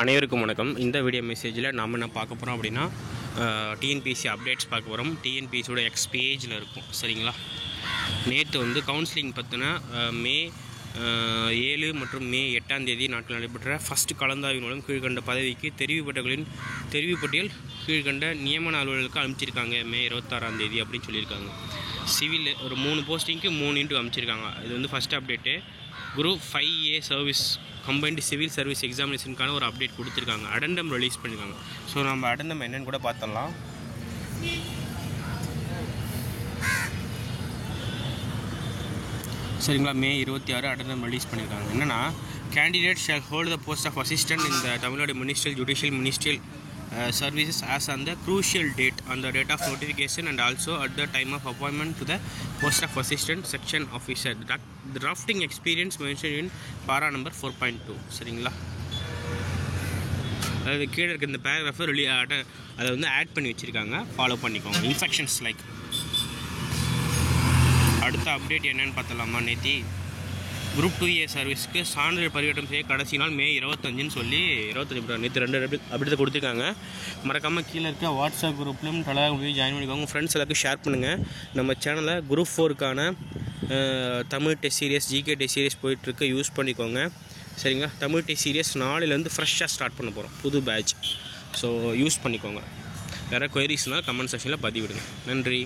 அனைவருக்கும் வணக்கம். இந்த வீடியோ மெசேஜில் நம்ம என்ன பார்க்க போகிறோம் அப்படின்னா டிஎன்பிஎஸ்சி அப்டேட்ஸ் பார்க்க போகிறோம். டிஎன்பிஎஸ்சியோட எக்ஸ் பேஜில் இருக்கும். சரிங்களா? நேற்று வந்து கவுன்சிலிங் பற்றின மே 7 மற்றும் மே 8ஆம் தேதி நாட்கள் நடைபெற்ற ஃபஸ்ட் கலந்தாய்வு மூலம் கீழ்கண்ட பதவிக்கு தெரிவுப்பட்டியல் கீழ்கண்ட நியமன அலுவலர்களுக்கு அனுப்பிச்சிருக்காங்க மே 26ஆம் தேதி அப்படின்னு சொல்லியிருக்காங்க. சிவில் ஒரு 3 போஸ்டிங்க்கு 3 இன்ட்டு அனுப்பிச்சிருக்காங்க. இது வந்து first update. Group 5A service combined civil service எக்ஸாமினேஷனுக்கான ஒரு அப்டேட் கொடுத்துருக்காங்க. அடெண்டம் ரிலீஸ் பண்ணியிருக்காங்க. ஸோ நம்ம அடெண்டம் என்னென்னு கூட பார்த்துடலாம். சரிங்களா? மே 26 அடெண்டம் ரிலீஸ் பண்ணியிருக்காங்க. என்னென்னா, candidate shall hold the post of assistant இந்த Tamil Nadu ministerial services as on the crucial date on the date of notification and also at the time of appointment to the post of assistant section officer. The drafting experience mentioned in para number 4.2. சரிங்களா? அதாவது கீழே இருக்க இந்த பேராகிராஃபை அதை வந்து add பண்ணி வச்சுருக்காங்க. Follow பண்ணிக்கோங்க. Instructions like. அடுத்த அப்டேட் என்னென்னு பார்த்தலாமா? நேற்று குரூப் 2A சர்வீஸ்க்கு சான்றிதழ் பதிவேற்றம் செய்ய கடைசி நாள் மே 25ன்னு சொல்லி 25 நேற்று 2 அப்டேட் கொடுத்துருக்காங்க. மறக்காமல் கீழே இருக்க வாட்ஸ்அப் குரூப்லையும் டெலகிராம் போய் ஜாயின் பண்ணிக்கோங்க. ஃப்ரெண்ட்ஸ் எல்லாருக்கும் ஷேர் பண்ணுங்கள். நம்ம சேனலில் குரூப் 4க்கான Tamil test series, GK test series போயிட்டுருக்கு. யூஸ் பண்ணிக்கோங்க. சரிங்களா? தமிழ் டெஸ்ட் சீரியஸ் நாளையிலேருந்து ஃப்ரெஷ்ஷாக ஸ்டார்ட் பண்ண போகிறோம், புது பேட்ச். ஸோ யூஸ் பண்ணிக்கோங்க. வேறு கொயரிஸ்னால் கமெண்ட் செக்ஷனில் பதிவிடுங்க. நன்றி.